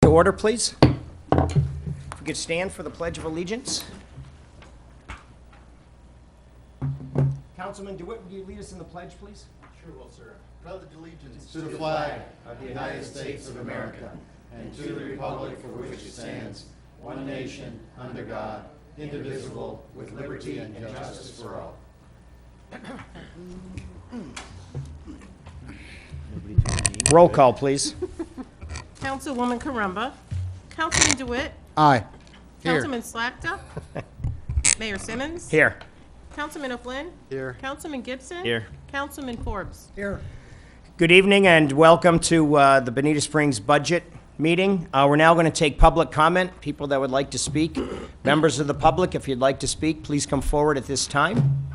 to order, please. If we could stand for the Pledge of Allegiance. Councilman DeWitt, would you lead us in the pledge, please? Sure will, sir. Pledge allegiance to the flag of the United States of America and to the republic for which it stands, one nation, under God, indivisible, with liberty and justice for all. Roll call, please. Councilwoman Carumba. Councilman DeWitt. Aye. Here. Councilman Slachta. Mayor Simmons. Here. Councilman O'Flynn. Here. Councilman Gibson. Here. Councilman Forbes. Here. Good evening and welcome to the Bonita Springs budget meeting. We're now going to take public comment. People that would like to speak. Members of the public, if you'd like to speak, please come forward at this time.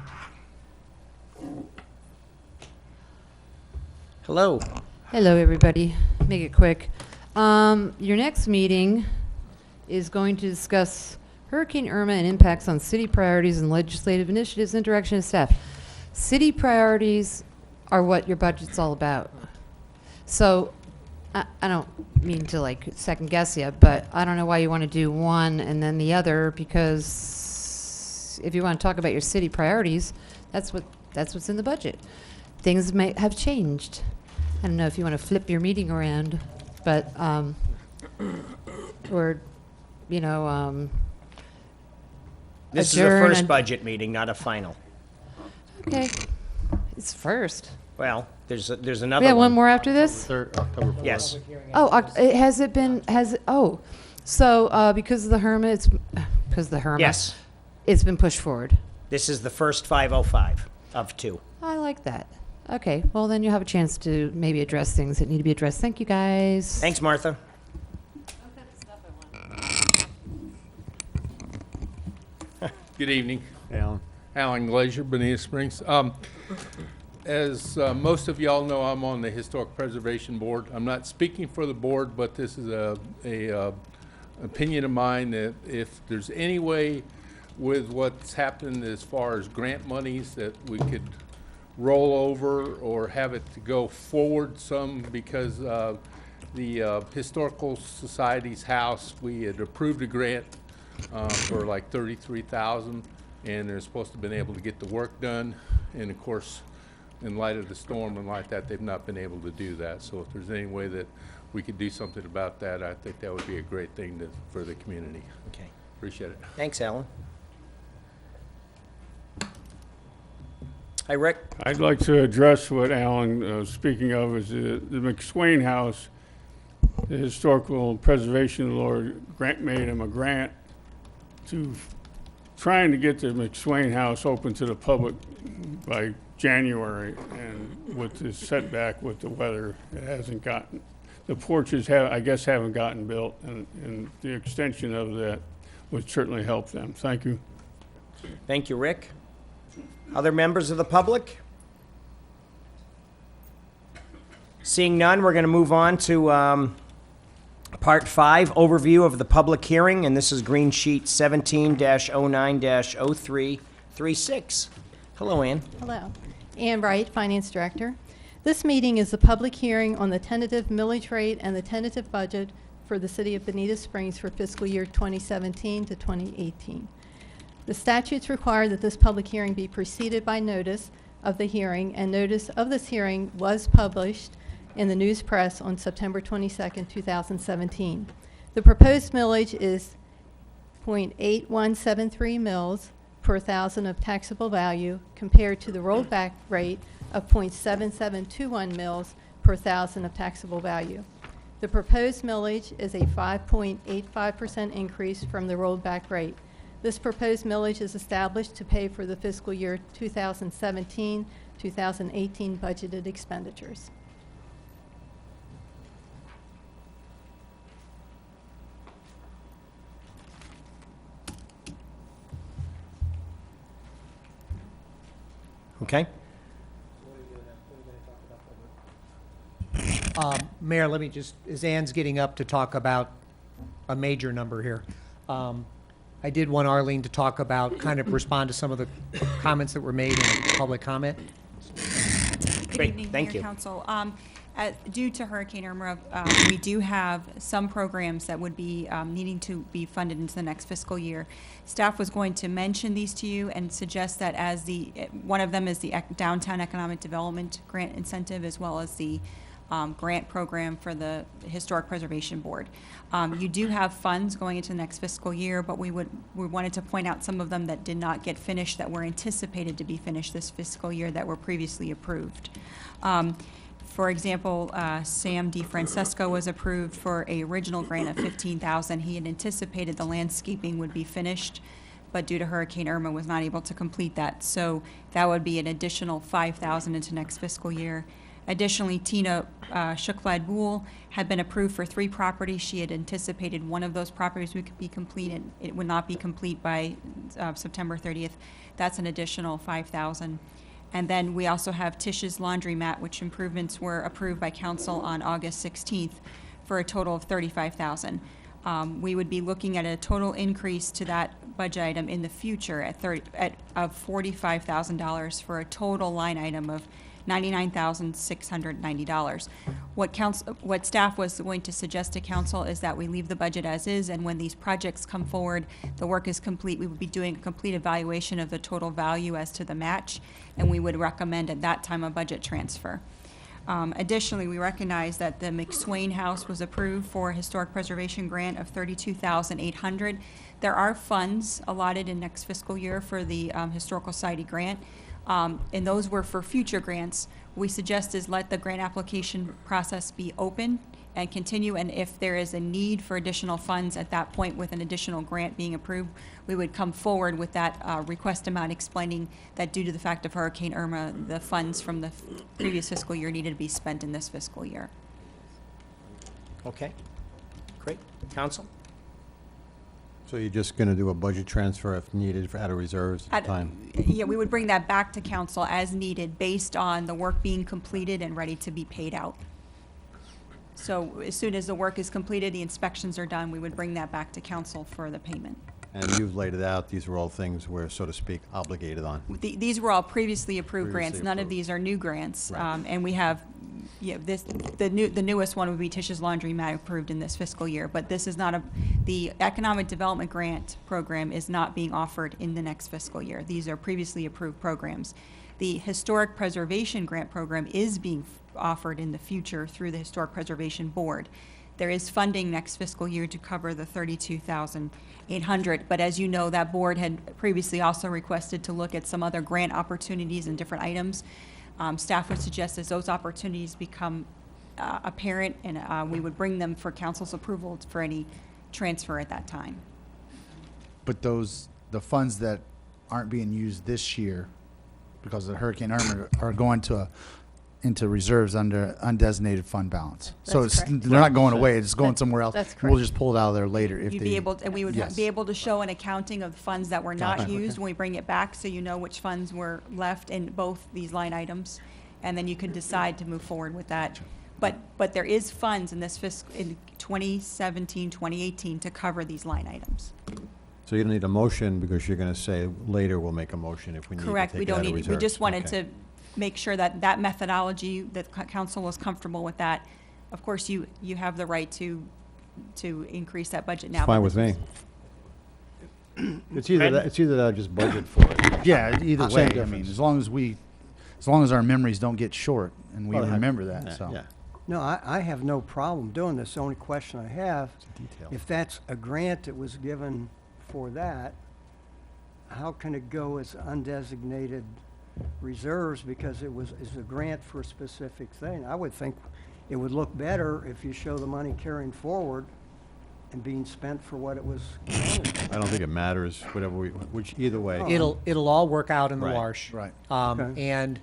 Hello. Hello, everybody. Make it quick. Your next meeting is going to discuss Hurricane Irma and impacts on city priorities and legislative initiatives and direction of staff. City priorities are what your budget's all about. So I don't mean to like second guess you, but I don't know why you want to do one and then the other, because if you want to talk about your city priorities, that's what's in the budget. Things may have changed. I don't know if you want to flip your meeting around, but or you know, This is the adjourn first and- budget meeting, not a final. Okay, it's first. Well, there's another We have one. one more after this. October 4th. Yes. Oh, so because of the Herma, Yes. it's been pushed forward. This is the first 505 of two. I like that. Okay, well then you have a chance to maybe address things that need to be addressed. Thank you, guys. Thanks, Martha. Good evening. Alan Glazier, Bonita Springs. As most of y'all know, I'm on the Historic Preservation Board. I'm not speaking for the board, but this is a opinion of mine that if there's any way with what's happened as far as grant monies that we could roll over or have it to go forward some, because the Historical Society's house, we had approved a grant for like $33,000, and they're supposed to have been able to get the work done. And of course, in light of the storm and like that, they've not been able to do that. So if there's any way that we could do something about that, I think that would be a great thing for the community. Okay. Appreciate it. Thanks, Alan. Hi, Rick. I'd like to address what Alan was speaking of, is the McSwain House. The Historical Preservation Lord made him a grant to trying to get the McSwain House open to the public by January, and with the setback with the weather, it hasn't gotten. The porches haven't gotten built, and the extension of that would certainly help them. Thank you. Thank you, Rick. Other members of the public? Seeing none, we're going to move on to Part 5, overview of the public hearing, and this is Green Sheet 17-09-0336. Hello, Ann. Hello. Ann Wright, Finance Director. This meeting is a public hearing on the tentative millage rate and the tentative budget for the City of Bonita Springs for fiscal year 2017 to 2018. The statutes require that this public hearing be preceded by notice of the hearing, and notice of this hearing was published in the news press on September 22nd, 2017. The proposed millage is 0.8173 mils per thousand of taxable value compared to the rollback rate of 0.7721 mils per thousand of taxable value. The proposed millage is a 5.85% increase from the rollback rate. This proposed millage is established to pay for the fiscal year 2017-2018 budgeted expenditures. Okay. Mayor, let me just, as Ann's getting up to talk about a major number here, I did want Arlene to talk about, kind of respond to some of the comments that were made in public comment. Good Great, evening, thank Mayor you. Council. Due to Hurricane Irma, we do have some programs that would be needing to be funded into the next fiscal year. Staff was going to mention these to you and suggest that as one of them is the Downtown Economic Development Grant Incentive, as well as the grant program for the Historic Preservation Board. You do have funds going into the next fiscal year, but we wanted to point out some of them that did not get finished, that were anticipated to be finished this fiscal year, that were previously approved. For example, Sam DiFrancesco was approved for a original grant of $15,000. He had anticipated the landscaping would be finished, but due to Hurricane Irma was not able to complete that. So that would be an additional $5,000 into next fiscal year. Additionally, Tina Shukblad-Boole had been approved for 3 properties. She had anticipated one of those properties would be completed. It would not be complete by September 30th. That's an additional $5,000. And then we also have Tish's Laundromat, which improvements were approved by council on August 16th for a total of $35,000. We would be looking at a total increase to that budget item in the future of $45,000 for a total line item of $99,690. What staff was going to suggest to council is that we leave the budget as is, and when these projects come forward, the work is complete, we would be doing a complete evaluation of the total value as to the match, and we would recommend at that time a budget transfer. Additionally, we recognize that the McSwain House was approved for a historic preservation grant of $32,800. There are funds allotted in next fiscal year for the Historical Society grant. And those were for future grants. We suggest is let the grant application process be open and continue, and if there is a need for additional funds at that point with an additional grant being approved, we would come forward with that request amount, explaining that due to the fact of Hurricane Irma, the funds from the previous fiscal year needed to be spent in this fiscal year. Okay, great. Council? So you're just going to do a budget transfer if needed out of reserves at the time? Yeah, we would bring that back to council as needed based on the work being completed and ready to be paid out. So as soon as the work is completed, the inspections are done, we would bring that back to council for the payment. And you've laid it out, these are all things we're, so to speak, obligated on. These were all previously approved grants. Previously None of approved. these are new grants. Right. And we have, the newest one would be Tish's Laundromat approved in this fiscal year. But this is not the Economic Development Grant Program is not being offered in the next fiscal year. These are previously approved programs. The Historic Preservation Grant Program is being offered in the future through the Historic Preservation Board. There is funding next fiscal year to cover the $32,800, but as you know, that board had previously also requested to look at some other grant opportunities and different items. Staff would suggest as those opportunities become apparent, and we would bring them for council's approval for any transfer at that time. But the funds that aren't being used this year because of Hurricane Irma are going into reserves under undesignated fund balance. So That's it's, correct. they're not going away, it's going somewhere else. That's We'll correct. just pull it out of there later if You'd they. be able, and we would Yes. be able to show an accounting of funds that were not Gotcha. used when we bring it back, so you know which funds were left in both these line items, and then you could decide to move forward with that. But there is funds in this in 2017, 2018 to cover these line items. So you don't need a motion because you're going to say later we'll make a motion if we need to take it Correct, out we of don't need, reserves. we just wanted Okay. to make sure that that methodology, that council was comfortable with that. Of course, you have the right to increase that budget now. It's fine but with this me. was- It's either that, it's either that or just budget for it. Yeah, either Same way, I difference. mean, as long as our memories don't get short and we Well, remember yeah, that, so. Yeah. No, I have no problem doing this. The only question I have, Detail. if that's a grant that was given for that, how can it go as undesignated reserves because it's a grant for a specific thing? I would think it would look better if you show the money carrying forward and being spent for what it was granted. I don't think it matters, which either way. It'll all work out in the Right. wash. Right. Okay. And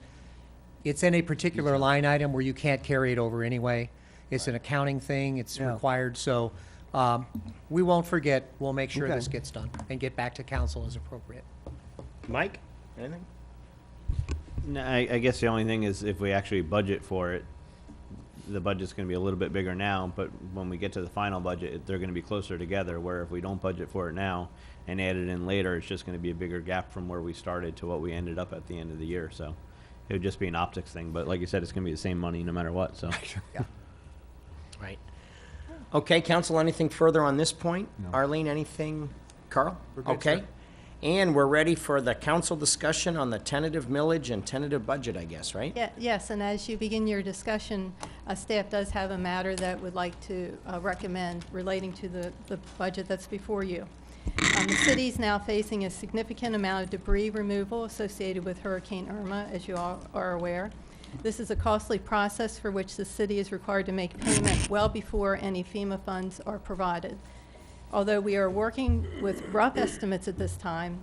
it's in a particular line item where you can't carry it over anyway. It's an accounting thing, it's Yeah. required, so we won't forget. We'll make sure Okay. this gets done and get back to council as appropriate. Mike, anything? No, I guess the only thing is if we actually budget for it, the budget's gonna be a little bit bigger now, but when we get to the final budget, they're gonna be closer together, where if we don't budget for it now and add it in later, it's just gonna be a bigger gap from where we started to what we ended up at the end of the year, so It would just be an optics thing, but like you said, it's gonna be the same money no matter what, so. Right. Okay, council, anything further on this point? Arlene, anything? Carl? Okay. And we're ready for the council discussion on the tentative millage and tentative budget, I guess, right? Yeah, yes, and as you begin your discussion, staff does have a matter that would like to recommend relating to the budget that's before you. The city is now facing a significant amount of debris removal associated with Hurricane Irma, as you all are aware. This is a costly process for which the city is required to make payment well before any FEMA funds are provided. Although we are working with rough estimates at this time,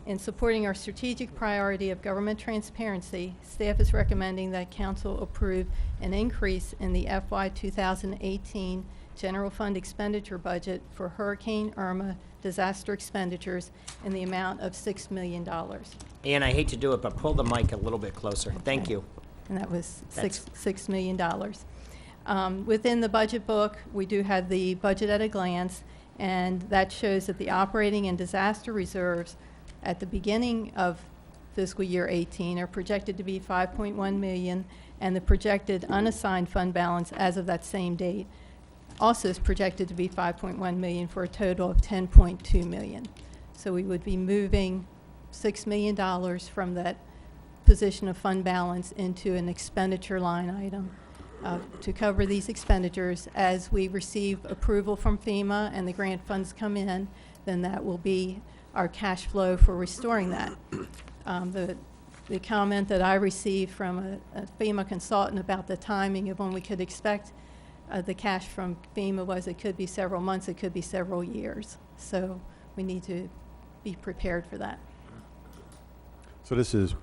in supporting our strategic priority of government transparency, staff is recommending that council approve an increase in the FY 2018 general fund expenditure budget for Hurricane Irma disaster expenditures in the amount of $6 million. And I hate to do it, but pull the mic a little bit closer. Thank you. And that was $6 million. Within the budget book, we do have the budget at a glance, and that shows that the operating and disaster reserves at the beginning of fiscal year 18 are projected to be 5.1 million, and the projected unassigned fund balance as of that same date also is projected to be 5.1 million for a total of 10.2 million. So we would be moving $6 million from that position of fund balance into an expenditure line item to cover these expenditures. As we receive approval from FEMA and the grant funds come in, then that will be our cash flow for restoring that. The comment that I received from a FEMA consultant about the timing of when we could expect the cash from FEMA was it could be several months, it could be several years. So we need to be prepared for that. So this is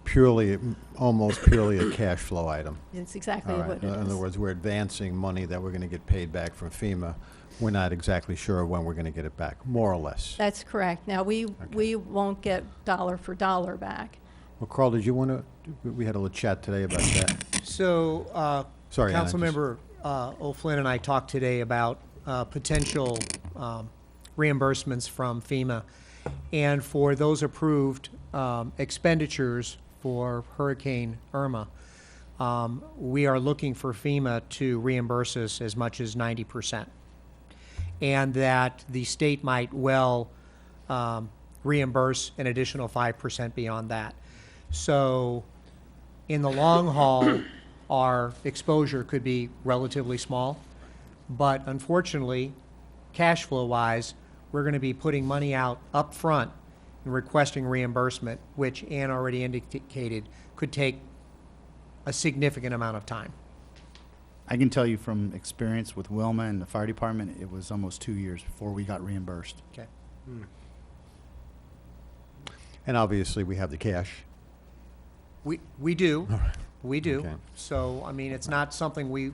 purely, almost purely a cash flow item. It's exactly All right. what it In other is. words, we're advancing money that we're going to get paid back from FEMA. We're not exactly sure when we're going to get it back, more or less. That's correct. Now, we won't get dollar for dollar back. Well, Carl, did you want to, we had a little chat today about that. So, Sorry, Anna, Councilmember O'Flynn and I talked today about potential reimbursements from FEMA. And for those approved expenditures for Hurricane Irma, we are looking for FEMA to reimburse us as much as 90%. And that the state might well reimburse an additional 5% beyond that. So in the long haul, our exposure could be relatively small, but unfortunately, cash flow wise, we're going to be putting money out up front and requesting reimbursement, which Ann already indicated could take a significant amount of time. I can tell you from experience with Wilma and the fire department, it was almost 2 years before we got reimbursed. Okay. And obviously, we have the cash. We do. We do. Okay. So, I mean, it's not something we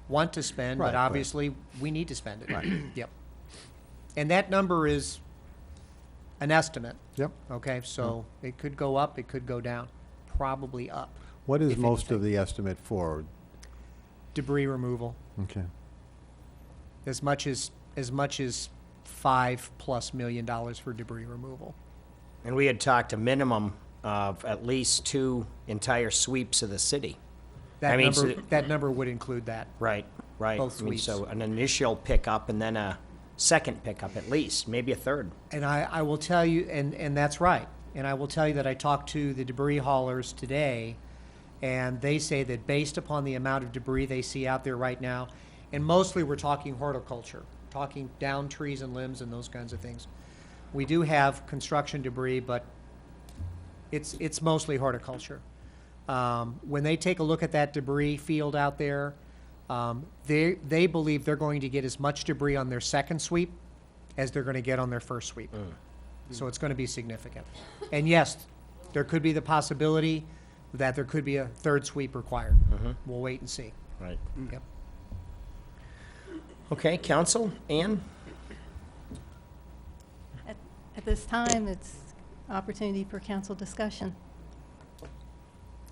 want to spend, Right, but right. obviously, we need to spend it. Right. Yep. And that number is an estimate, Yep. okay? So it could go up, it could go down, probably up. What is if most of anything. the estimate for? Debris removal, Okay. as much as $5+ million for debris removal. And we had talked a minimum of at least 2 entire sweeps of the city. I mean, That number would include that. Right, right. Both I mean, sweeps. so an initial pickup and then a second pickup at least, maybe a third. And I will tell you, and that's right, and I will tell you that I talked to the debris haulers today, and they say that based upon the amount of debris they see out there right now, and mostly we're talking horticulture, talking down trees and limbs and those kinds of things. We do have construction debris, but it's mostly horticulture. When they take a look at that debris field out there, they believe they're going to get as much debris on their second sweep as they're going to get on their first sweep. So it's going to be significant. And yes, there could be the possibility that there could be a third sweep required. We'll wait and see. Right. Yep. Okay, council, Ann? At this time, it's opportunity for council discussion.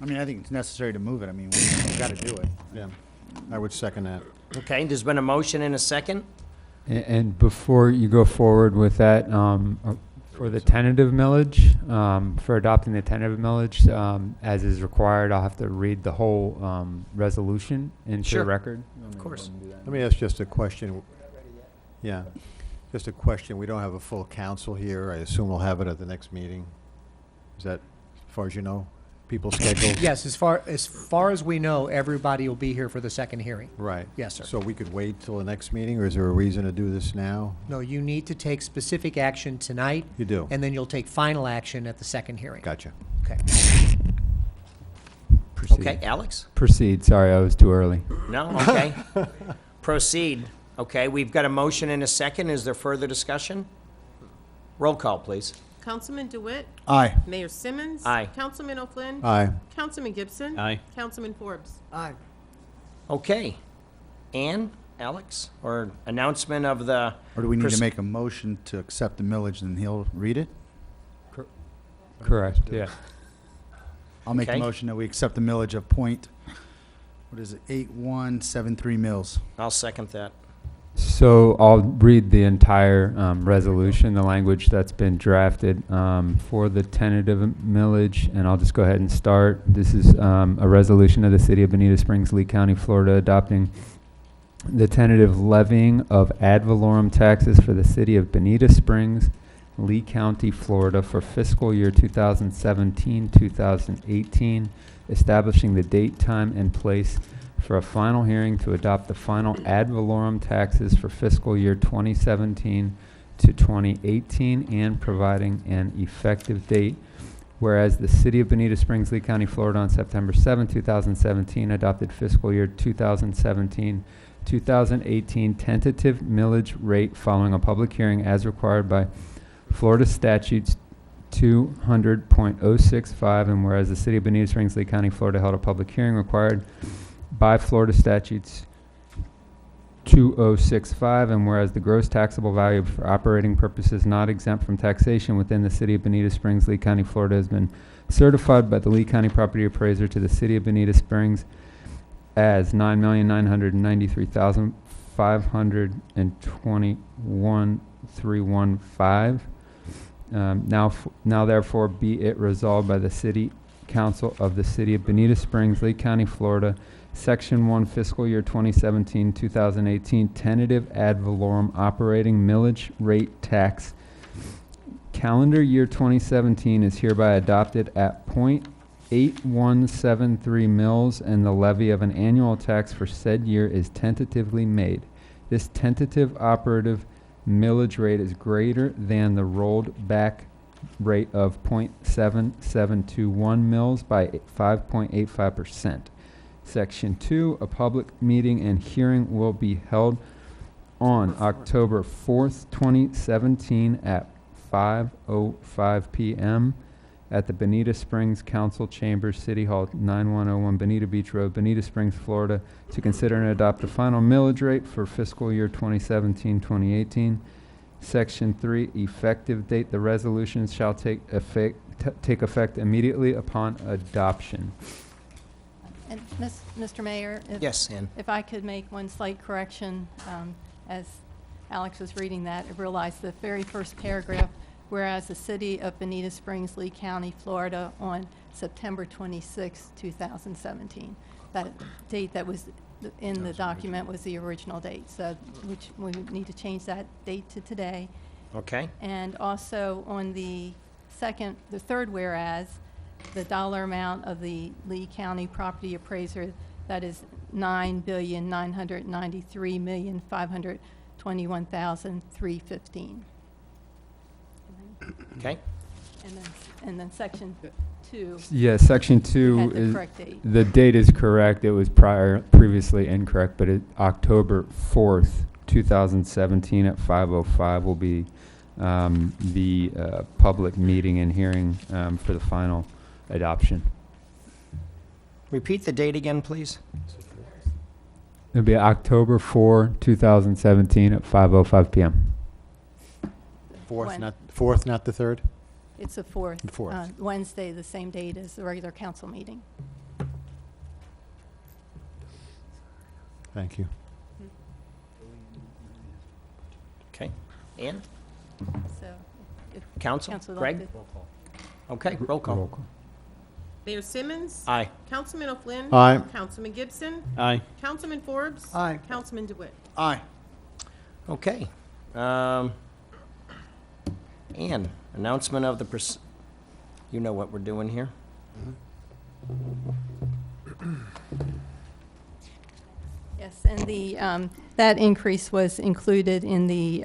I mean, I think it's necessary to move it. I mean, we've got to do it. Yeah. I would second that. Okay, there's been a motion and a second. And before you go forward with that, For the tentative millage, for adopting the tentative millage, as is required, I'll have to read the whole resolution into Sure. the record. Of course. Let me ask just a question. Yeah, just a question. We don't have a full council here. I assume we'll have it at the next meeting. Is that, as far as you know, people's schedules? Yes, as far as we know, everybody will be here for the second hearing. Right. Yes, sir. So we could wait till the next meeting, or is there a reason to do this now? No, you need to take specific action tonight. You do? And then you'll take final action at the second hearing. Gotcha. Okay. Proceed. Okay, Alex? Proceed, sorry, I was too early. No? Okay. Proceed. Okay, we've got a motion and a second. Is there further discussion? Roll call, please. Councilman DeWitt. Aye. Mayor Simmons. Aye. Councilman O'Flynn. Aye. Councilman Gibson. Aye. Councilman Forbes. Aye. Okay. Ann, Alex, or announcement of the... Or do we need to Pers- make a motion to accept the millage and he'll read it? Correct, yeah. I'll make Okay. a motion that we accept the millage of point, what is it, 8173 mils. I'll second that. So I'll read the entire resolution, the language that's been drafted for the tentative millage, and I'll just go ahead and start. This is a resolution of the City of Bonita Springs, Lee County, Florida, adopting the tentative levying of ad valorem taxes for the City of Bonita Springs, Lee County, Florida, for fiscal year 2017-2018, establishing the date, time, and place for a final hearing to adopt the final ad valorem taxes for fiscal year 2017 to 2018 and providing an effective date. Whereas the City of Bonita Springs, Lee County, Florida on September 7, 2017 adopted fiscal year 2017-2018 tentative millage rate following a public hearing as required by Florida statutes 200.065, and whereas the City of Bonita Springs, Lee County, Florida held a public hearing required by Florida statutes 2065, and whereas the gross taxable value for operating purposes not exempt from taxation within the City of Bonita Springs, Lee County, Florida has been certified by the Lee County Property Appraiser to the City of Bonita Springs as $9,993,521,315. Now therefore be it resolved by the City Council of the City of Bonita Springs, Lee County, Florida, Section 1, fiscal year 2017-2018, tentative ad valorem operating millage rate tax. Calendar year 2017 is hereby adopted at .8173 mils, and the levy of an annual tax for said year is tentatively made. This tentative operative millage rate is greater than the rolled back rate of .7721 mils by 5.85%. Section 2, a public meeting and hearing will be held on October 4th, 2017 at 5:05 p.m. at the Bonita Springs Council Chambers, City Hall, 9101 Bonita Beach Road, Bonita Springs, Florida, to consider and adopt the final millage rate for fiscal year 2017-2018. Section 3, effective date. The resolution shall take effect immediately upon adoption. And Mr. Mayor? Yes, Ann. If I could make one slight correction, as Alex was reading that, I realized the very first paragraph, whereas the City of Bonita Springs, Lee County, Florida, on September 26, 2017. That date that was in the document was the original date, so which we need to change that date to today. Okay. And also on the third whereas, the dollar amount of the Lee County property appraiser, that is $9,993,521,315. Okay. And then section 2. Yeah, section 2 had the is, correct date. the date is correct. It was previously incorrect, but October 4th, 2017 at 5:05 will be the public meeting and hearing for the final adoption. Repeat the date again, please. It'll be October 4, 2017 at 5:05 p.m. When? Fourth, not the third? It's the 4th. The 4th. Wednesday, the same date as the regular council meeting. Thank you. Okay. Ann? So Council? Council Greg? elected. Okay, roll call. Mayor Simmons. Aye. Councilman O'Flynn. Aye. Councilman Gibson. Aye. Councilman Forbes. Aye. Councilman DeWitt. Aye. Okay. Ann, announcement of the, you know what we're doing here? Yes, and that increase was included in the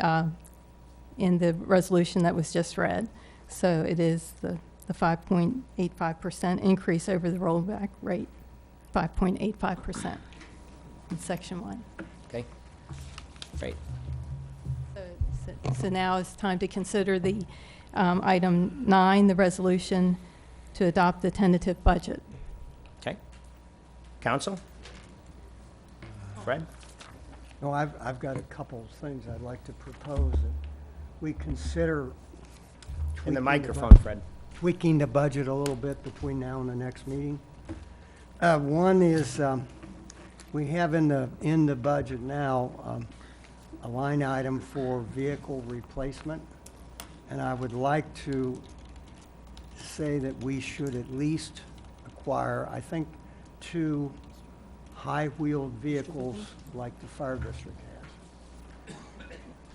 resolution that was just read. So it is the 5.85% increase over the rollback rate, 5.85% in Section 1. Okay. Great. So now it's time to consider the item 9, the resolution to adopt the tentative budget. Okay. Council? Fred? No, I've got a couple of things I'd like to propose that we consider. In the tweaking microphone, budget- Fred. Tweaking the budget a little bit between now and the next meeting. One is, we have in the budget now, a line item for vehicle replacement. And I would like to say that we should at least acquire, I think, 2 high-wheeled vehicles like the fire district has.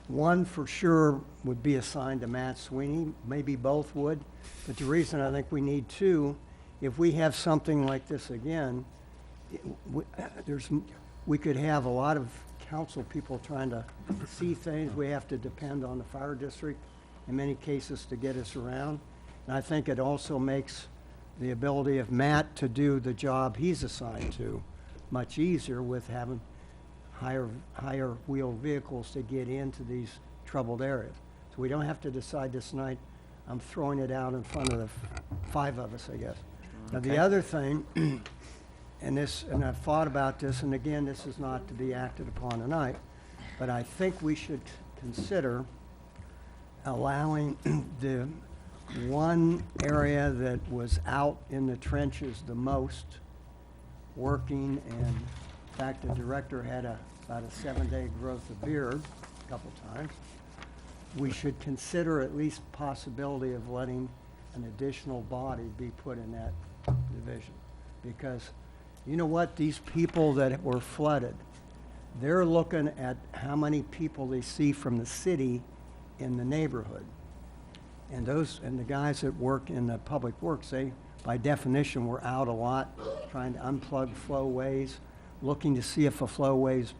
One for sure would be assigned to Matt Sweeney, maybe both would, but the reason I think we need 2, if we have something like this again, we could have a lot of council people trying to see things. We have to depend on the fire district in many cases to get us around. And I think it also makes the ability of Matt to do the job he's assigned to much easier with having higher wheeled vehicles to get into these troubled areas. So we don't have to decide this night. I'm throwing it out in front of the 5 of us, I guess. Now, the other thing, and I've thought about this, and again, this is not to be acted upon tonight, but I think we should consider allowing the one area that was out in the trenches the most, working, and in fact, the director had about a 7-day growth of beard a couple times. We should consider at least possibility of letting an additional body be put in that division. Because you know what, these people that were flooded, they're looking at how many people they see from the city in the neighborhood. And the guys that work in the public works, they, by definition, were out a lot, trying to unplug flowways, looking to see if a flowways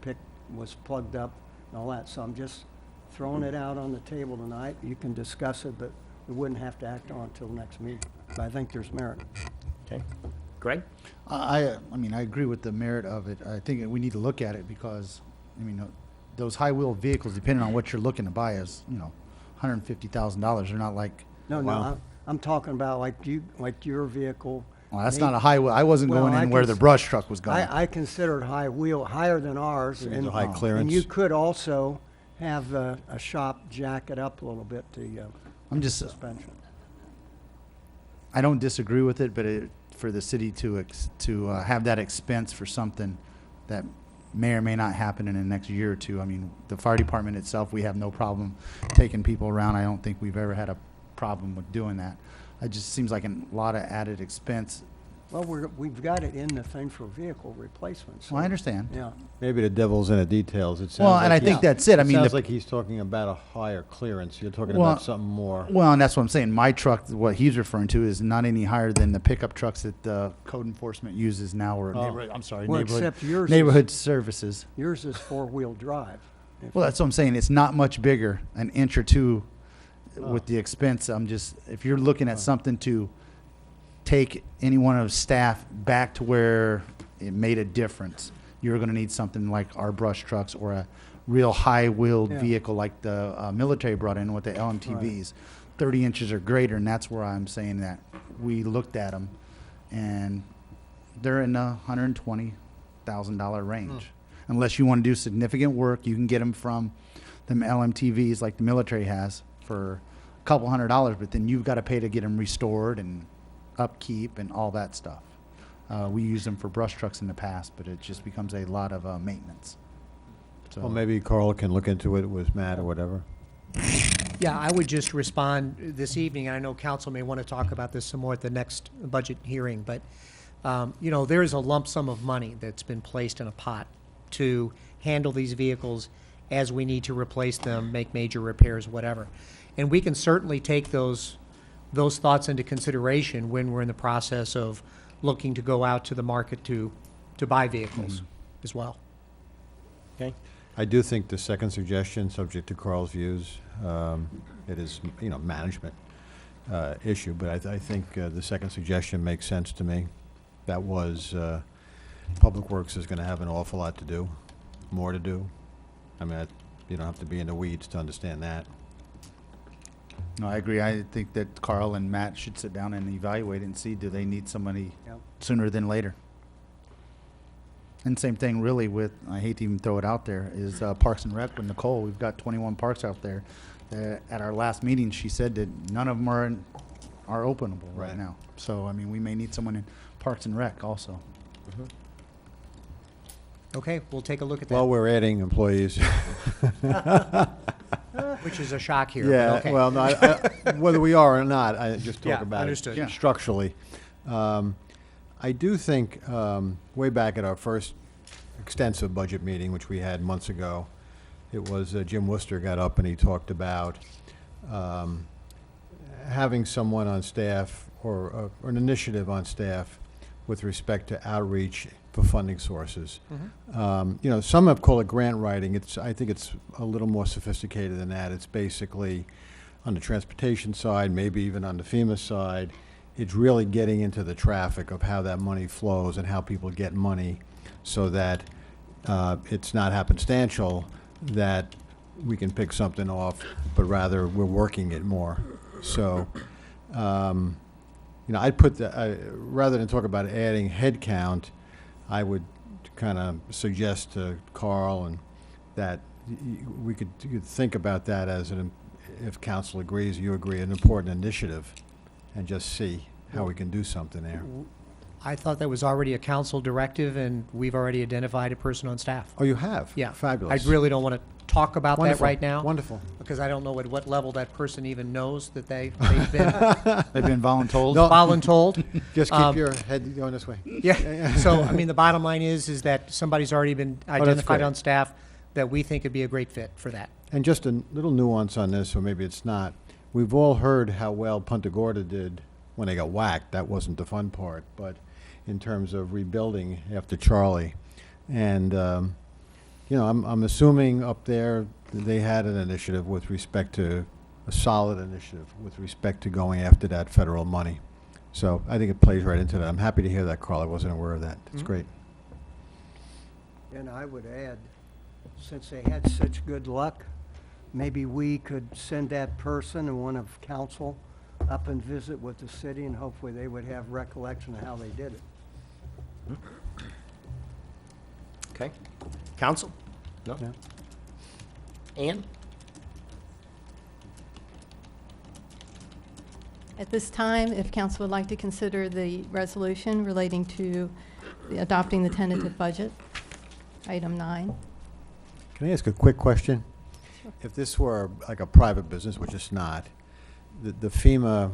was plugged up and all that. So I'm just throwing it out on the table tonight. You can discuss it, but we wouldn't have to act on it until next meeting. But I think there's merit. Okay. Greg? I mean, I agree with the merit of it. I think we need to look at it because, I mean, those high-wheeled vehicles, depending on what you're looking to buy, is, $150,000. They're not like. No, Wow. no, I'm talking about like your vehicle. Well, that's not a high wheel. I wasn't Well, going I in where the cons- brush truck was going. I consider it higher than ours. These And are high and clearance. you could also have a shop jack it up a little bit, the I'm just. suspension. I don't disagree with it, but for the city to have that expense for something that may or may not happen in the next year or two. I mean, the fire department itself, we have no problem taking people around. I don't think we've ever had a problem with doing that. It just seems like a lot of added expense. Well, we've got it in the thing for vehicle replacements. Well, I understand. Yeah. Maybe the devil's in the details. It sounds Well, and like I think he's- that's it. I mean, sounds the- like he's talking about a higher clearance. You're talking Well, about something more. Well, and that's what I'm saying. My truck, what he's referring to, is not any higher than the pickup trucks that the code enforcement uses now, or Oh. neighborhood, I'm sorry, Well, neighborhood, except yours neighborhood services. Yours is 4-wheel drive. Well, that's what I'm saying. It's not much bigger, an inch or two with the expense. If you're looking at something to take any one of staff back to where it made a difference, you're going to need something like our brush trucks or a real high-wheeled Yeah. vehicle like the military brought in with the LMTVs. 30 inches or greater, and that's where I'm saying that we looked at them, and they're in the $120,000 range. Unless you want to do significant work, you can get them from them LMTVs like the military has for a couple $100, but then you've got to pay to get them restored and upkeep and all that stuff. We used them for brush trucks in the past, but it just becomes a lot of maintenance. So, Well, maybe Carl can look into it with Matt or whatever. Yeah, I would just respond this evening, and I know council may want to talk about this some more at the next budget hearing, but, you know, there is a lump sum of money that's been placed in a pot to handle these vehicles as we need to replace them, make major repairs, whatever. And we can certainly take those thoughts into consideration when we're in the process of looking to go out to the market to buy vehicles as well. Okay? I do think the second suggestion, subject to Carl's views, it is, you know, management issue, but I think the second suggestion makes sense to me. That was, Public Works is going to have an awful lot to do, more to do. I mean, you don't have to be in the weeds to understand that. No, I agree. I think that Carl and Matt should sit down and evaluate and see, do they need somebody Yep. sooner than later? And same thing really with, I hate to even throw it out there, is Parks and Rec with Nicole. We've got 21 parks out there. At our last meeting, she said that none of them are openable right Right. now. So, I mean, we may need someone in Parks and Rec also. Okay, we'll take a look at Well, that, we're adding employees. which is a shock here. but Yeah, okay. well, no, whether we are or not, I just Yeah, talk about understood. it Yeah. structurally. I do think, way back at our first extensive budget meeting, which we had months ago, it was Jim Worcester got up and he talked about having someone on staff or an initiative on staff with respect to outreach for funding sources. You know, some have called it grant writing. I think it's a little more sophisticated than that. It's basically on the transportation side, maybe even on the FEMA side. It's really getting into the traffic of how that money flows and how people get money so that it's not happenstantial that we can pick something off, but rather we're working it more. So, you know, I'd put rather than talk about adding head count, I would kind of suggest to Carl and that you could think about that as if council agrees, you agree, an important initiative, and just see how we can do something there. I thought that was already a council directive, and we've already identified a person on staff. Oh, you have? Yeah. Fabulous. I really don't want to talk about that Wonderful. right now. Wonderful. Because I don't know at what level that person even knows that they've been They've been voluntold. No. voluntold. Just keep your head going this way. Yeah, so, I mean, the bottom line is that somebody's already been identified great. on staff that we think would be a great fit for that. And just a little nuance on this, or maybe it's not. We've all heard how well Punta Gorda did when they got whacked. That wasn't the fun part, but in terms of rebuilding after Charlie. And, you know, I'm assuming up there that they had an initiative with respect to, a solid initiative with respect to going after that federal money. So I think it plays right into that. I'm happy to hear that, Carl. I wasn't aware of that. That's great. And I would add, since they had such good luck, maybe we could send that person and one of council up and visit with the city, and hopefully they would have recollection of how they did it. Okay. Council? No? Yeah. Ann? At this time, if council would like to consider the resolution relating to adopting the tentative budget, item 9. Can I ask a quick question? If this were like a private business, which it's not, the FEMA,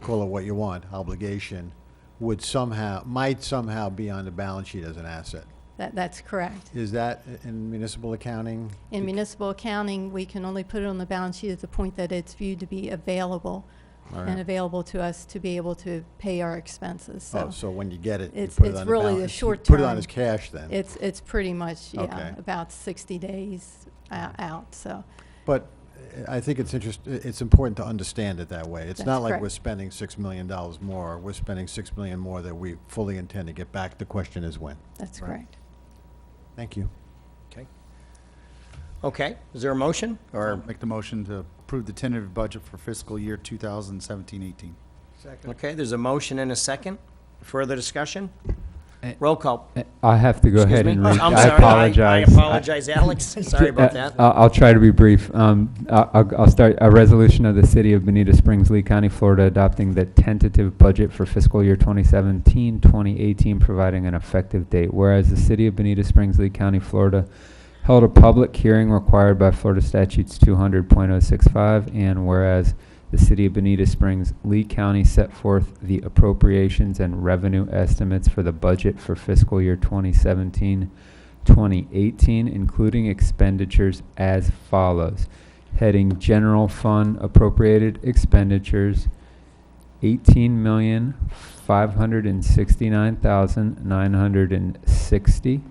call it what you want, obligation, might somehow be on the balance sheet as an asset. That's correct. Is that in municipal accounting? In municipal accounting, we can only put it on the balance sheet at the point that it's viewed to be available All and right. available to us to be able to pay our expenses. Oh, so when you get it, you it's put it it's on the really balance. a short You put term. it on as cash then. It's pretty much, Okay. yeah, about 60 days out, so. But I think it's important to understand it that way. It's That's not like correct. we're spending $6 million more. We're spending $6 million more that we fully intend to get back. The question is when. That's Right. correct. Thank you. Okay. Okay, is there a motion, or, Make the motion to approve the tentative budget for fiscal year 2017-18. Second. okay, there's a motion and a second. Further discussion? Eh, Roll call. I have to go Excuse ahead me? and read. I'm I sorry, apologize. I apologize, Alex. Sorry about that. I'll try to be brief. I'll start. A resolution of the City of Bonita Springs, Lee County, Florida, adopting the tentative budget for fiscal year 2017-2018, providing an effective date. Whereas the City of Bonita Springs, Lee County, Florida, held a public hearing required by Florida Statutes 200.065, and whereas the City of Bonita Springs, Lee County set forth the appropriations and revenue estimates for the budget for fiscal year 2017-2018, including expenditures as follows. Heading General Fund Appropriated Expenditures, $18,569,960.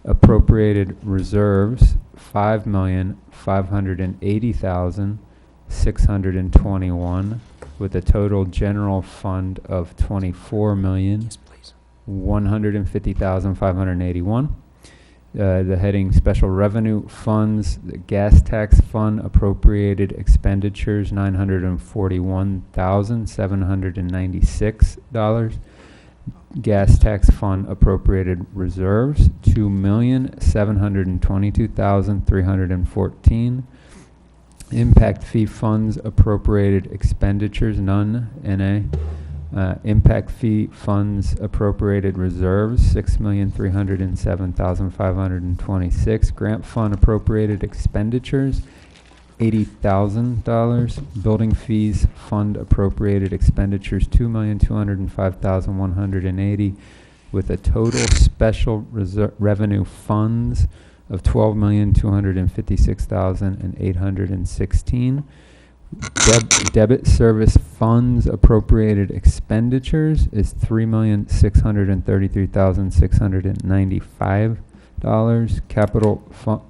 Appropriated Reserves, $5,580,621, with a total general fund of $24,150,581. The heading Special Revenue Funds, the Gas Tax Fund Appropriated Expenditures, $941,796. Gas Tax Fund Appropriated Reserves, $2,722,314. Impact Fee Funds Appropriated Expenditures, none, NA. Impact Fee Funds Appropriated Reserves, $6,307,526. Grant Fund Appropriated Expenditures, $80,000. Building Fees Fund Appropriated Expenditures, $2,205,180, with a total Special Revenue Funds of $12,256,816. Debit Service Funds Appropriated Expenditures is $3,633,695. Capital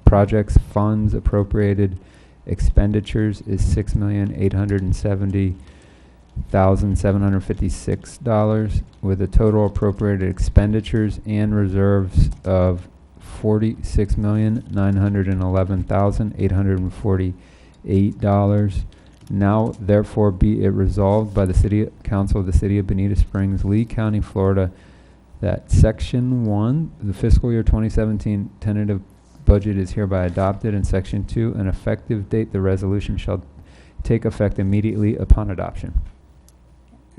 Projects Funds Appropriated Expenditures is $6,870,756, with a total appropriated expenditures and reserves of $46,911,848. Now, therefore, be it resolved by the City Council of the City of Bonita Springs, Lee County, Florida, that Section 1, the fiscal year 2017 tentative budget is hereby adopted, and Section 2, an effective date, the resolution shall take effect immediately upon adoption.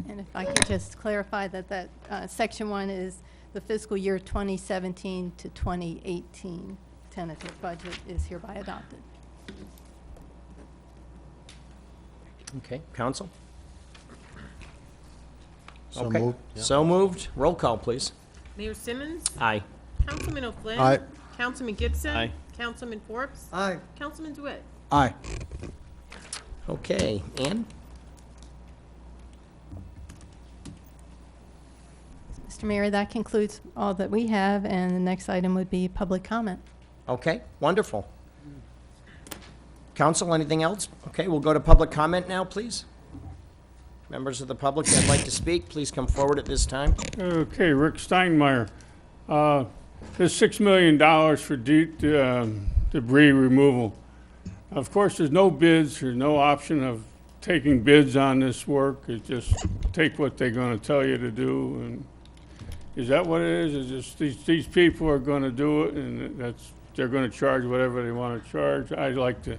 And if I could just clarify that Section 1 is the fiscal year 2017 to 2018 tentative budget is hereby adopted. Okay, counsel? So Okay. moved. So moved. Roll call, please. Mayor Simmons. Aye. Councilman O'Flynn. Aye. Councilman Gibson. Aye. Councilman Forbes. Aye. Councilman DeWitt. Aye. Okay, Ann? Mr. Mayor, that concludes all that we have, and the next item would be public comment. Okay, wonderful. Council, anything else? Okay, we'll go to public comment now, please. Members of the public that'd like to speak, please come forward at this time. Okay, Rick Steinmeier. There's $6 million for debris removal. Of course, there's no bids, there's no option of taking bids on this work. It's just take what they're gonna tell you to do. And is that what it is? Is just these people are gonna do it, and they're gonna charge whatever they wanna charge? I'd like to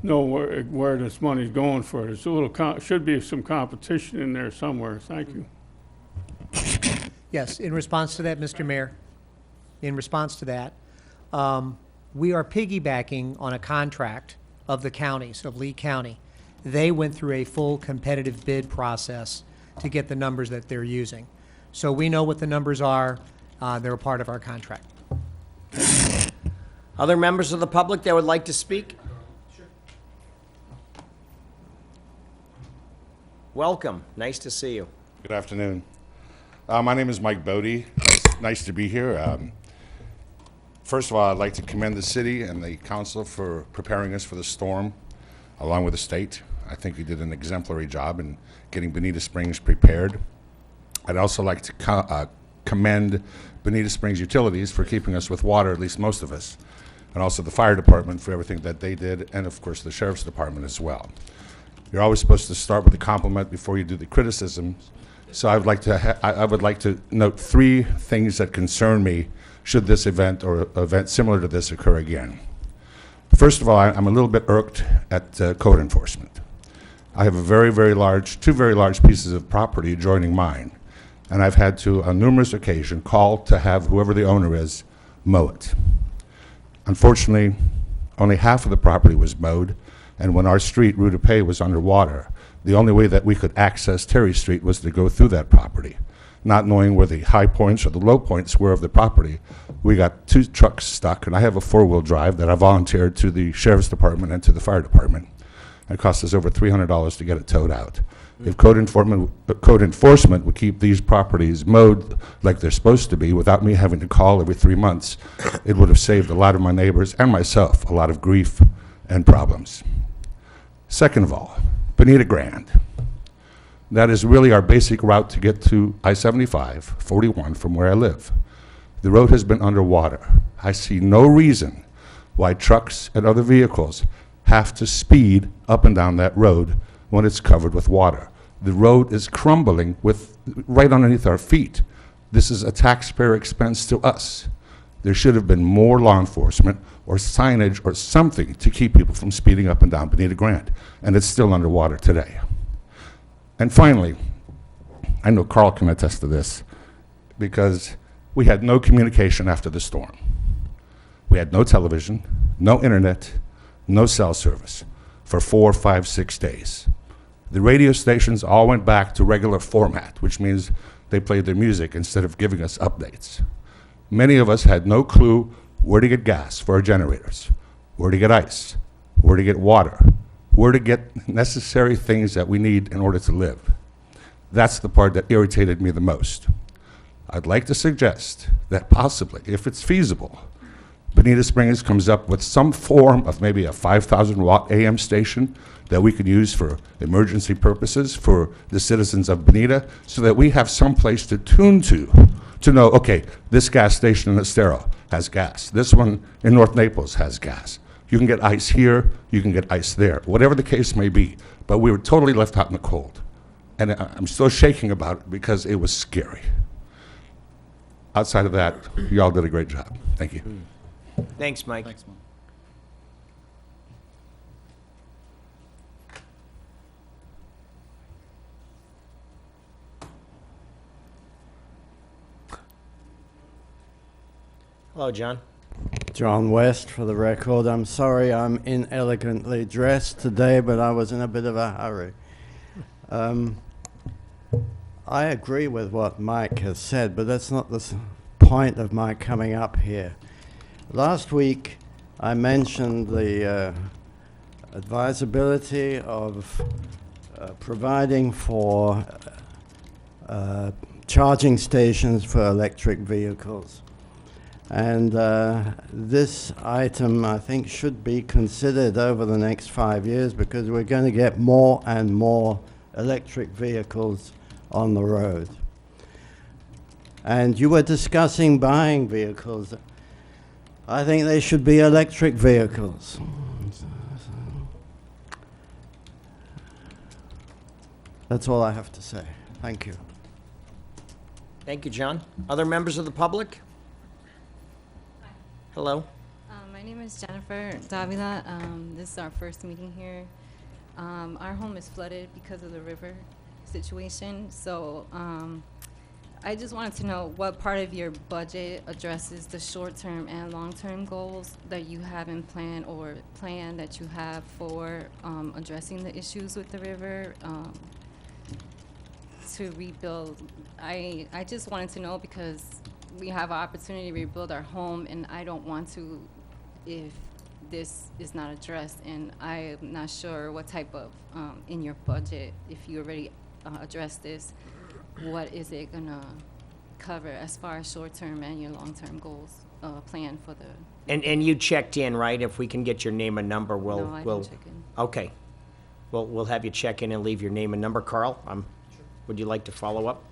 know where this money's going for. There's a little, should be some competition in there somewhere. Thank you. Yes, in response to that, Mr. Mayor, in response to that, we are piggybacking on a contract of the counties, of Lee County. They went through a full competitive bid process to get the numbers that they're using. So we know what the numbers are. They're a part of our contract. Other members of the public that would like to speak? Sure. Welcome. Nice to see you. Good afternoon. My name is Mike Bodie. Nice to be here. First of all, I'd like to commend the city and the council for preparing us for the storm, along with the state. I think you did an exemplary job in getting Bonita Springs prepared. I'd also like to commend Bonita Springs Utilities for keeping us with water, at least most of us, and also the fire department for everything that they did, and of course the sheriff's department as well. You're always supposed to start with a compliment before you do the criticisms. So I would like to note 3 things that concern me should this event or event similar to this occur again. First of all, I'm a little bit irked at code enforcement. I have a two very large pieces of property adjoining mine, and I've had to, on numerous occasions, call to have whoever the owner is mow it. Unfortunately, only half of the property was mowed, and when our street, Rue de Paix, was underwater, the only way that we could access Terry Street was to go through that property. Not knowing where the high points or the low points were of the property, we got 2 trucks stuck, and I have a 4-wheel drive that I volunteered to the Sheriff's Department and to the Fire Department. It cost us over $300 to get it towed out. If code enforcement would keep these properties mowed like they're supposed to be without me having to call every 3 months, it would have saved a lot of my neighbors and myself a lot of grief and problems. Second of all, Bonita Grand. That is really our basic route to get to I-75, 41 from where I live. The road has been underwater. I see no reason why trucks and other vehicles have to speed up and down that road when it's covered with water. The road is crumbling right underneath our feet. This is a taxpayer expense to us. There should have been more law enforcement or signage or something to keep people from speeding up and down Bonita Grand, and it's still underwater today. And finally, I know Carl can attest to this, because we had no communication after the storm. We had no television, no internet, no cell service for 4, 5, 6 days. The radio stations all went back to regular format, which means they played their music instead of giving us updates. Many of us had no clue where to get gas for our generators, where to get ice, where to get water, where to get necessary things that we need in order to live. That's the part that irritated me the most. I'd like to suggest that possibly, if it's feasible, Bonita Springs comes up with some form of maybe a 5,000 watt AM station that we could use for emergency purposes for the citizens of Bonita, so that we have some place to tune to know, okay, this gas station in Estero has gas. This one in North Naples has gas. You can get ice here, you can get ice there, whatever the case may be. But we were totally left out in the cold. And I'm still shaking about it because it was scary. Outside of that, you all did a great job. Thank you. Thanks, Mike. Thanks, Mike. Hello, John. John West, for the record. I'm sorry I'm inelegantly dressed today, but I was in a bit of a hurry. I agree with what Mike has said, but that's not the point of my coming up here. Last week, I mentioned the advisability of providing for charging stations for electric vehicles. And this item, I think, should be considered over the next 5 years, because we're going to get more and more electric vehicles on the road. And you were discussing buying vehicles. I think they should be electric vehicles. That's all I have to say. Thank you. Thank you, John. Other members of the public? Hello. My name is Jennifer Davila. This is our first meeting here. Our home is flooded because of the river situation. So I just wanted to know what part of your budget addresses the short-term and long-term goals that you have in plan, or plan that you have for addressing the issues with the river to rebuild. I just wanted to know, because we have an opportunity to rebuild our home, and I don't want to if this is not addressed. And I'm not sure what type of, in your budget, if you already addressed this, what is it gonna cover as far as short-term and your long-term goals, plan for the... And you checked in, right? If we can get your name and number, we'll... No, I didn't check in. Okay. We'll have you check in and leave your name and number. Carl, would you like to follow up?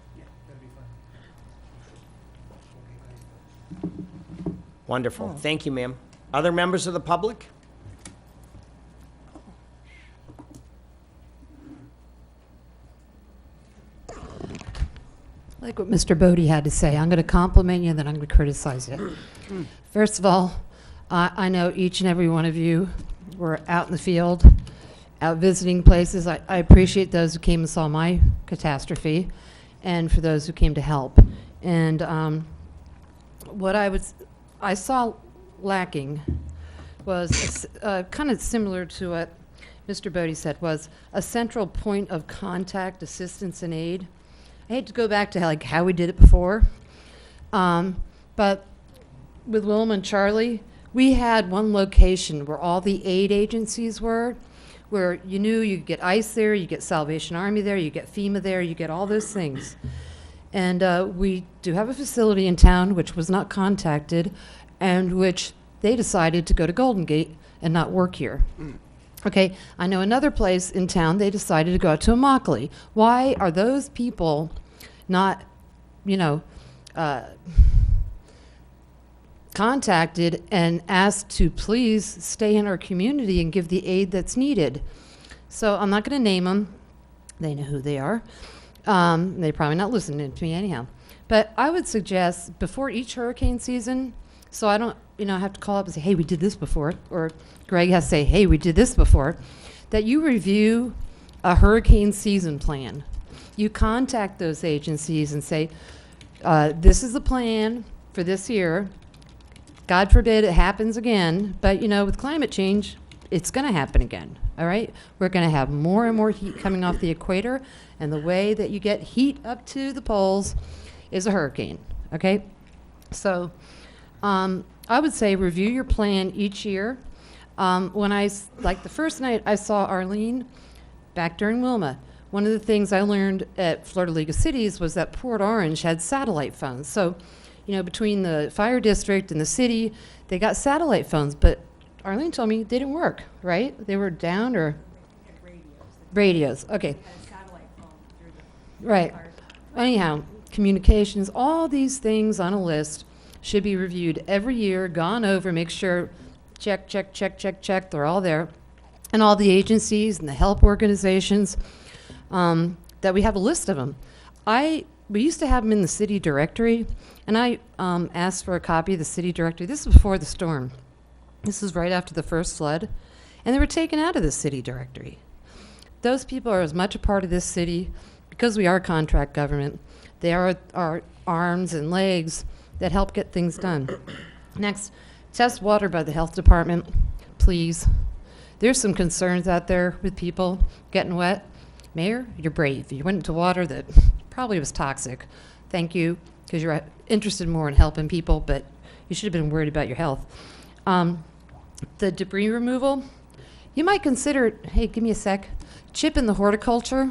Wonderful. Thank you, ma'am. Other members of the public? I like what Mr. Bodie had to say. I'm going to compliment you, then I'm going to criticize you. First of all, I know each and every one of you were out in the field, out visiting places. I appreciate those who came and saw my catastrophe, and for those who came to help. And what I saw lacking was kind of similar to what Mr. Bodie said, was a central point of contact, assistance, and aid. I hate to go back to how we did it before, but with Wilma and Charlie, we had one location where all the aid agencies were, where you knew you get ICE there, you get Salvation Army there, you get FEMA there, you get all those things. And we do have a facility in town which was not contacted, and which they decided to go to Golden Gate and not work here. Okay, I know another place in town, they decided to go out to Immokalee. Why are those people not, contacted and asked to please stay in our community and give the aid that's needed? So I'm not going to name them. They know who they are. They're probably not listening to me anyhow. But I would suggest before each hurricane season, so I don't, have to call up and say, hey, we did this before, or Greg has to say, hey, we did this before, that you review a hurricane season plan. You contact those agencies and say, this is the plan for this year. God forbid it happens again, but with climate change, it's going to happen again, all right? We're going to have more and more heat coming off the equator, and the way that you get heat up to the poles is a hurricane, okay? So I would say review your plan each year. When the first night I saw Arlene back during Wilma, one of the things I learned at Florida League of Cities was that Port Orange had satellite phones. So, between the fire district and the city, they got satellite phones, but Arlene told me they didn't work, right? They were down or? Radios, okay. Right. Anyhow, communications, all these things on a list should be reviewed every year, gone over, make sure, check, they're all there. And all the agencies and the help organizations, that we have a list of them. We used to have them in the city directory, and I asked for a copy of the city directory. This was before the storm. This was right after the first flood, and they were taken out of the city directory. Those people are as much a part of this city, because we are contract government. They are our arms and legs that help get things done. Next, test water by the health department, please. There's some concerns out there with people getting wet. Mayor, you're brave. You went into water that probably was toxic. Thank you, because you're interested more in helping people, but you should have been worried about your health. The debris removal, you might consider, hey, give me a sec, chipping the horticulture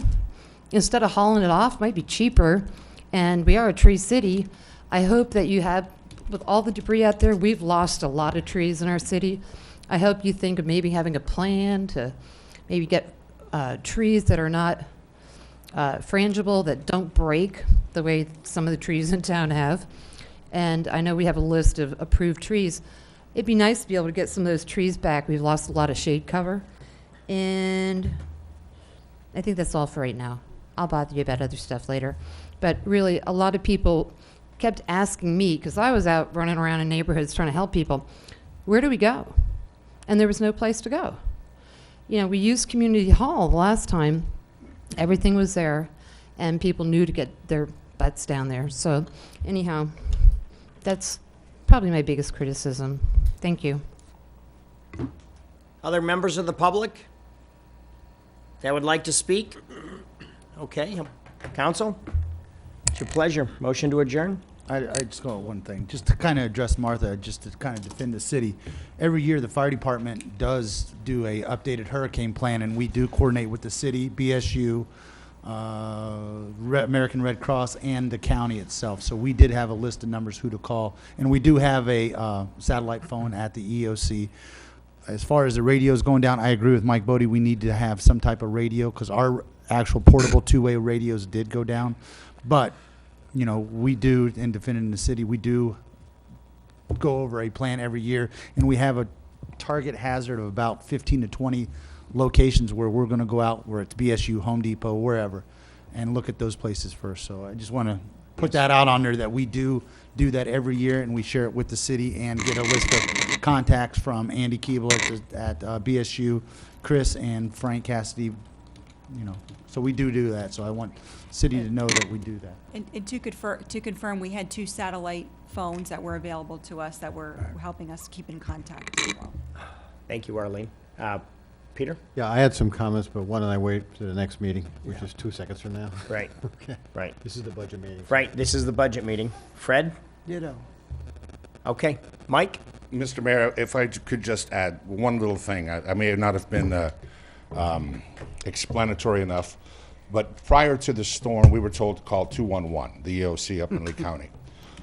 instead of hauling it off. Might be cheaper, and we are a tree city. I hope that you have, with all the debris out there, we've lost a lot of trees in our city. I hope you think of maybe having a plan to maybe get trees that are not frangible, that don't break the way some of the trees in town have. And I know we have a list of approved trees. It'd be nice to be able to get some of those trees back. We've lost a lot of shade cover. And I think that's all for right now. I'll bother you about other stuff later. But really, a lot of people kept asking me, because I was out running around in neighborhoods trying to help people, where do we go? And there was no place to go. We used community hall the last time. Everything was there, and people knew to get their butts down there. So anyhow, that's probably my biggest criticism. Thank you. Other members of the public that would like to speak? Okay, council, it's your pleasure. Motion to adjourn? I just got one thing, just to kind of address Martha, just to kind of defend the city. Every year, the fire department does do a updated hurricane plan, and we do coordinate with the city, BSU, American Red Cross, and the county itself. So we did have a list of numbers who to call, and we do have a satellite phone at the EOC. As far as the radios going down, I agree with Mike Bodie. We need to have some type of radio, because our actual portable two-way radios did go down. But we do, in defending the city, we do go over a plan every year, and we have a target hazard of about 15 to 20 locations where we're going to go out, where it's BSU, Home Depot, wherever, and look at those places first. So I just want to put that out on there, that we do that every year, and we share it with the city and get a list of contacts from Andy Keeble at BSU, Chris and Frank Cassidy, so we do that. So I want city to know that we do that. And to confirm, we had 2 satellite phones that were available to us that were helping us keep in contact as well. Thank you, Arlene. Peter? Yeah, I had some comments, but why don't I wait to the next meeting, which is 2 seconds from now? Right, Okay. right. This is the budget meeting. Right, this is the budget meeting. Fred? Ditto. Okay. Mike? Mr. Mayor, if I could just add one little thing. I may not have been explanatory enough, but prior to the storm, we were told to call 211, the EOC up in Lee County.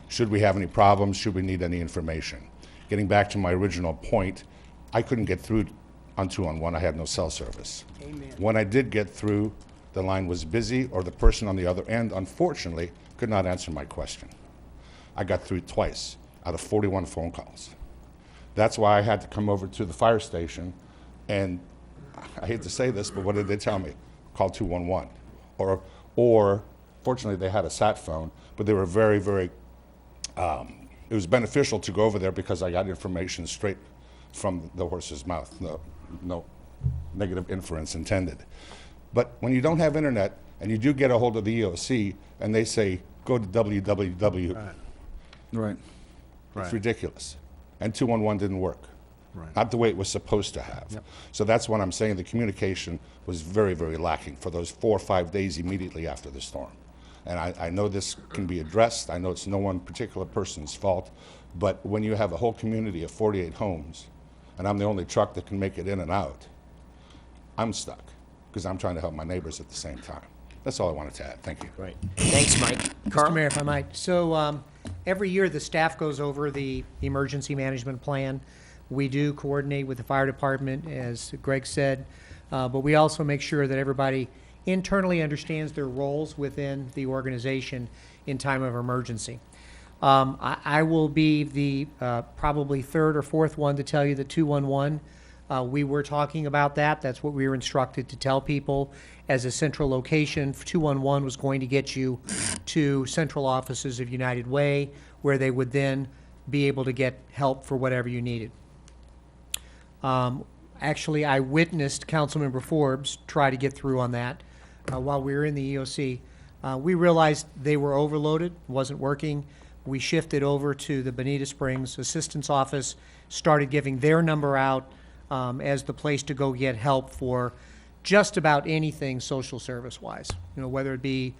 Should we have any problems, should we need any information? Getting back to my original point, I couldn't get through on 211. I had no cell service. Amen. When I did get through, the line was busy, or the person on the other end, unfortunately, could not answer my question. I got through twice out of 41 phone calls. That's why I had to come over to the fire station, and I hate to say this, but what did they tell me? Call 211. Or fortunately, they had a sat phone, but they were very, very, it was beneficial to go over there because I got information straight from the horse's mouth. No negative inference intended. But when you don't have internet and you do get a hold of the EOC and they say, go to www, Right. it's ridiculous. And 211 didn't work. Right. Not the way it was supposed to have. Yep. So that's what I'm saying. The communication was very, very lacking for those 4 or 5 days immediately after the storm. And I know this can be addressed. I know it's no one particular person's fault. But when you have a whole community of 48 homes, and I'm the only truck that can make it in and out, I'm stuck because I'm trying to help my neighbors at the same time. That's all I wanted to add. Thank you. Right. Thanks, Mike. Carl? Mr. Mayor, if I might. So every year, the staff goes over the emergency management plan. We do coordinate with the fire department, as Greg said, but we also make sure that everybody internally understands their roles within the organization in time of emergency. I will be the probably third or fourth one to tell you that 211, we were talking about that. That's what we were instructed to tell people as a central location. 211 was going to get you to central offices of United Way, where they would then be able to get help for whatever you needed. Actually, I witnessed Councilmember Forbes try to get through on that while we were in the EOC. We realized they were overloaded, wasn't working. We shifted over to the Bonita Springs Assistance Office, started giving their number out as the place to go get help for just about anything social service-wise. You know, whether it be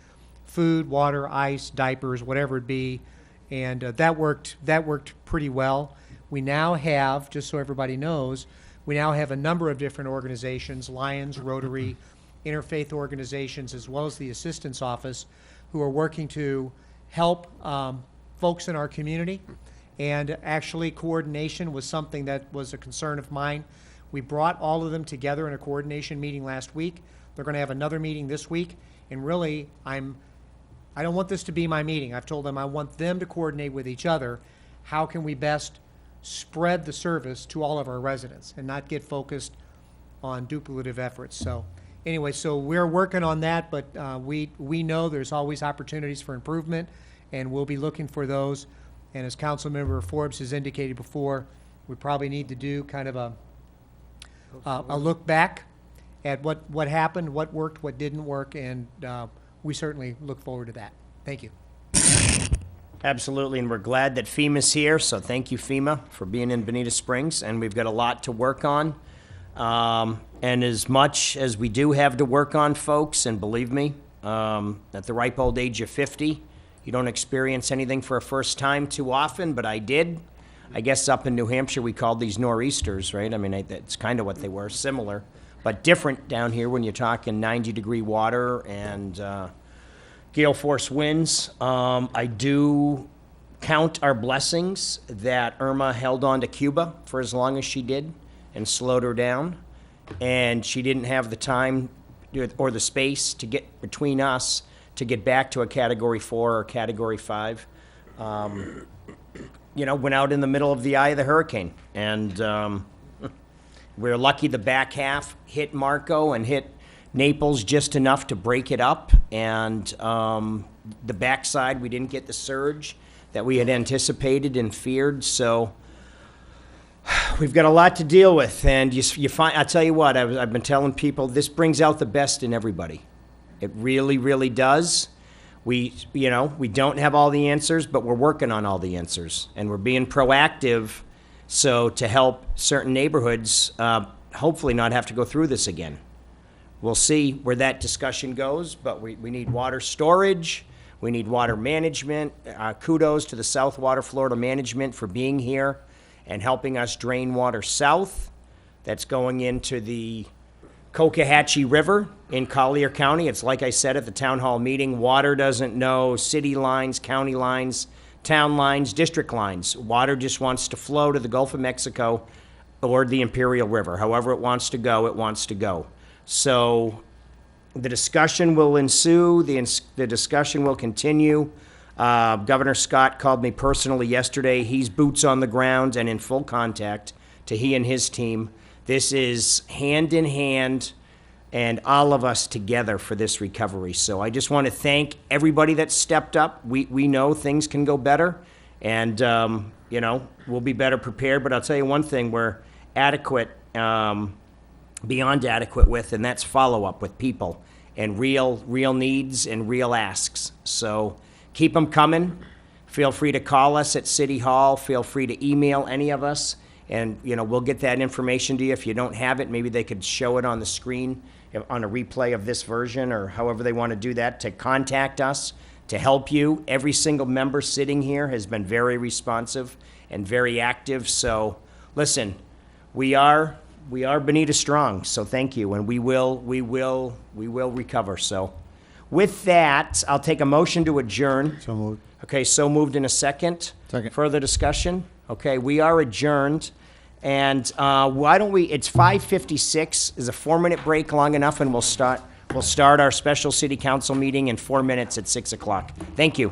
food, water, ice, diapers, whatever it be, and that worked pretty well. We now have, just so everybody knows, we now have a number of different organizations, Lions, Rotary, interfaith organizations, as well as the Assistance Office, who are working to help folks in our community. And actually, coordination was something that was a concern of mine. We brought all of them together in a coordination meeting last week. They're going to have another meeting this week. And really, I don't want this to be my meeting. I've told them I want them to coordinate with each other. How can we best spread the service to all of our residents and not get focused on duplicative efforts? So anyway, so we're working on that, but we know there's always opportunities for improvement, and we'll be looking for those. And as Councilmember Forbes has indicated before, we probably need to do kind of a look back at what happened, what worked, what didn't work, and we certainly look forward to that. Thank you. Absolutely, and we're glad that FEMA's here, so thank you, FEMA, for being in Bonita Springs, and we've got a lot to work on. And as much as we do have to work on, folks, and believe me, at the ripe old age of 50, you don't experience anything for a first time too often, but I did. I guess up in New Hampshire, we called these nor'easters, right? I mean, that's kind of what they were, similar, but different down here when you're talking 90-degree water and gale force winds. I do count our blessings that Irma held on to Cuba for as long as she did and slowed her down, and she didn't have the time or the space to get between us to get back to a Category 4 or Category 5. You know, went out in the middle of the eye of the hurricane, and we're lucky the back half hit Marco and hit Naples just enough to break it up, and the backside we didn't get the surge that we had anticipated and feared. So we've got a lot to deal with, and you find. I tell you what, I've been telling people this brings out the best in everybody. It really, really does. We don't have all the answers, but we're working on all the answers, and we're being proactive So to help certain neighborhoods, hopefully not have to go through this again. We'll see where that discussion goes, but we need water storage, we need water management. Kudos to the South Water Florida Management for being here and helping us drain water south. That's going into the Cocohatchee River in Collier County. It's like I said at the town hall meeting, water doesn't know city lines, county lines, town lines, district lines. Water just wants to flow to the Gulf of Mexico or the Imperial River. However it wants to go, it wants to go. So the discussion will ensue, the discussion will continue. Governor Scott called me personally yesterday. He's boots on the ground and in full contact to he and his team. This is hand in hand and all of us together for this recovery. So I just want to thank everybody that stepped up. We know things can go better and, we'll be better prepared. But I'll tell you one thing, we're adequate, beyond adequate with, and that's follow-up with people and real needs and real asks. So keep them coming. Feel free to call us at City Hall. Feel free to email any of us. And, we'll get that information to you. If you don't have it, maybe they could show it on the screen on a replay of this version or however they want to do that, to contact us, to help you. Every single member sitting here has been very responsive and very active. So listen, we are Bonita strong. So thank you. And we will recover. So with that, I'll take a motion to adjourn. So moved. Okay, so moved in a second. Second. Further discussion? Okay, we are adjourned. And why don't we, it's 5:56. Is a 4-minute break long enough? And we'll start our special city council meeting in 4 minutes at 6 o'clock. Thank you.